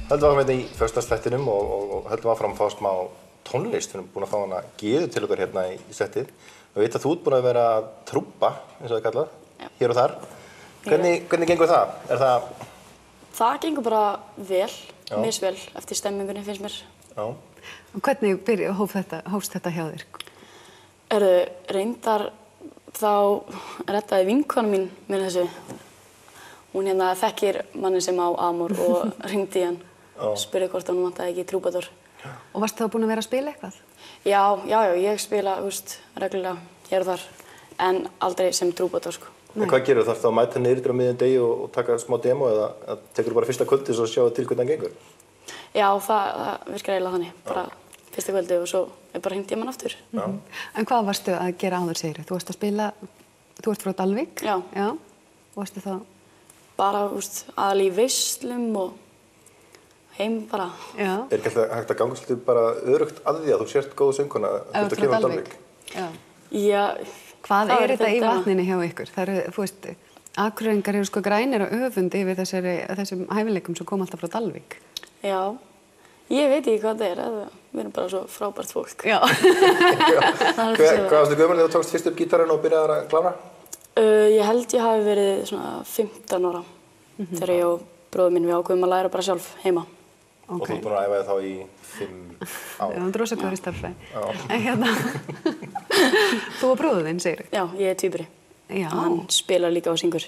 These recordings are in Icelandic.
Höldum áfram í föstudagsþættinum og höldum áfram að fá smá tónlist. Við erum búin að fá hana Gyðu til okkar hérna í settið. Við veit að þú ert búin að vera að trúbba, eins og það er kallað, hér og þar. Hvernig gengur það? Það gengur bara vel, misvel eftir stemmingunni finnst mér. Já. Og hvernig hófst þetta hjá þér? Reyndar þá reddaði vinkona mín mér þessu. Hún hérna þekkir manni sem á Amor og hringdi í hann. Spurði hvort hann vantaði ekki trúbador. Og varstu þá búin að vera að spila eitthvað? Já, ég spila, reglulega hér og þar, en aldrei sem trúbador, sko. En hvað gerur þú? Þarftu að mæta niður á miðjum degi og taka smá demo eða tekur þú bara fyrsta kvöldi og sjáu til hvernig það gengur? Já, það virkar eiginlega þannig. Bara fyrsta kvöldi og svo bara hringdi ég mann aftur. En hvað varstu að gera áður, segirðu? Þú varst að spila, þú ert frá Dalvík? Já. Já. Og varstu þá? Bara, aðal í veislum og heim bara. Já. Er ekki hægt að ganga svolítið bara örugt að því að þú sért góð söngkona að þú frá Dalvík? Já. Hvað er þetta í vatninu hjá ykkur? Það eru, þú veist, Akureyringar eru sko grænir og öfundi yfir þessum hæfileikum sem kom alltaf frá Dalvík. Já. Ég veit ekki hvað það er. Við erum bara svo frábært fólk. Já. Hvað varstu gömul þegar þú tókst fyrst upp gítarinn og byrjaðir að klára? Ég held ég hafi verið svona 15 ára þegar ég og bróður minn við ákveðum að læra bara sjálf heima. Og þú ert búin að æfa þig þá í 5 ár? Já, rosa góður í stærðfræði. En hérna, þú og bróður þinn, segirðu? Já, ég er tvíburi. Já. Hann spilar líka og syngur.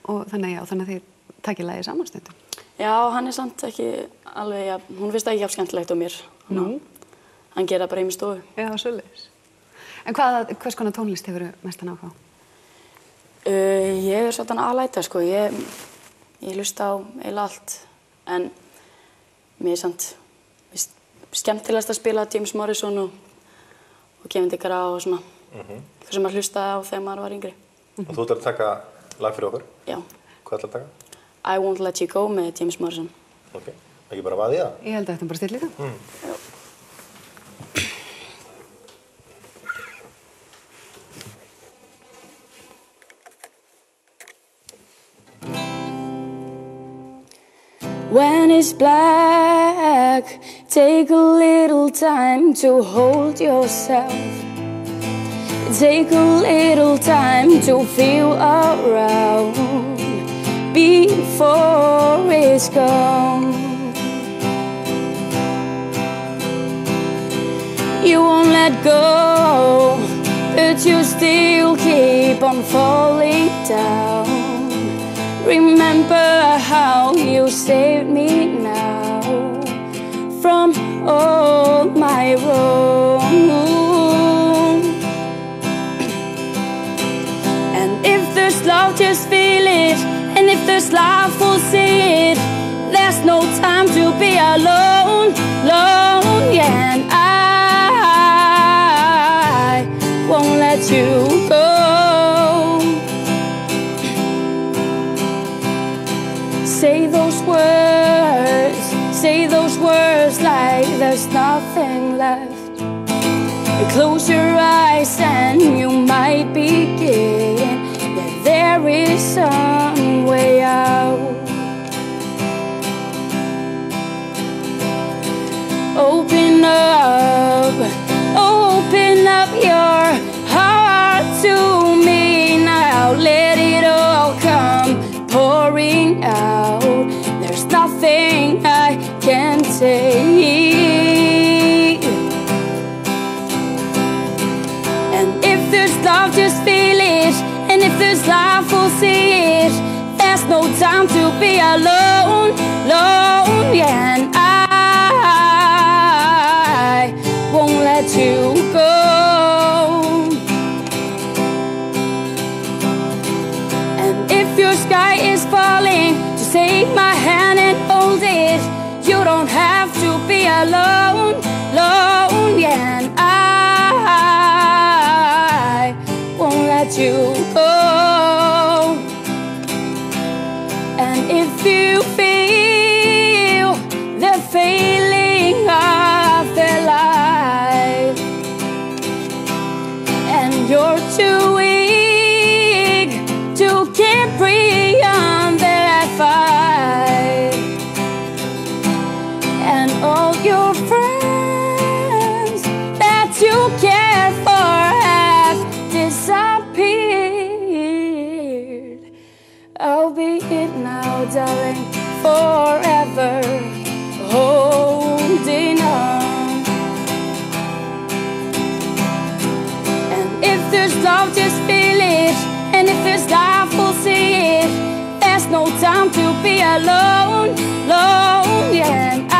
Og þannig að þið takið lagið saman stundum? Já, hann er samt ekki alveg, hún finnst það ekki jafn skemmtilegt á mér. Hann gera bara heim í stofu. Já, svoleiðis. En hvers konar tónlist hefurðu mestan áhuga á? Ég er svolítið aðlæta, sko. Ég hlusta á eiginlega allt. En mér er samt skemmtilegast að spila James Morrison og Kevin DeGraw og svona. Eitthvað sem maður hlustaði á þegar maður var yngri. Og þú ætlar að taka lag fyrir okkur? Já. Hvað ætlar að taka? I Won't Let You Go með James Morrison. Ok. Ekki bara vaðið það? Ég held að þetta bara stilla í það. Já. When it's black, take a little time to hold yourself. Take a little time to feel around before it's gone. You won't let go, but you still keep on falling down. Remember how you saved me now from all my wrong. And if there's love, just feel it. And if there's life, we'll see it. There's no time to be alone, alone, yeah. And I won't let you go. Say those words like there's nothing left. Close your eyes and you might begin that there is some way out. Open up your heart to me now. Let it all come pouring out. There's nothing I can say. And if there's love, just feel it. And if there's life, we'll see it. There's no time to be alone, alone, yeah. And I won't let you go. And if your sky is falling, just take my hand and hold it. You don't have to be alone, alone, yeah. And I won't let you go. And if you feel the feeling of the life and you're too weak to carry on that fight, care for have disappeared. I'll be here now, darling, forever holding on. And if there's love, just feel it. And if there's life, we'll see it. There's no time to be alone, alone, yeah. And I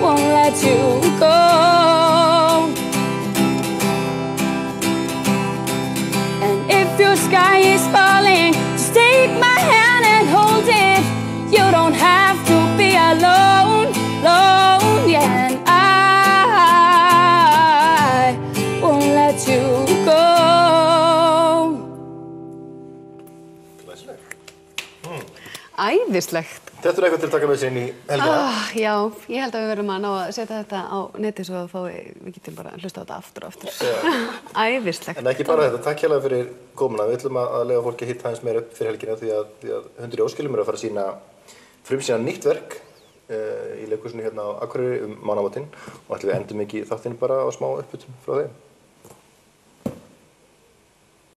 won't let you go. And if your sky is falling, just take my hand and hold it. You don't have to be alone, alone, yeah. And I won't let you go. Æðislegt. Þetta eitthvað til að taka með sér inn í helgina. Já, ég held að við verðum að ná að setja þetta á neti svo að við getum bara hlusta á þetta aftur og aftur. Æðislegt. En ekki bara þetta, takk hérlega fyrir komuna. Við ætlum að leyfa fólki að hitta aðeins meira upp fyrir helgina því að Hundur í óskilum eru að fara að frumsýna nýtt verk í leikhúsinu hérna á Akureyri mánaðamótin og ætlum við endum ekki þáttinn bara á smá uppbytun frá þeim.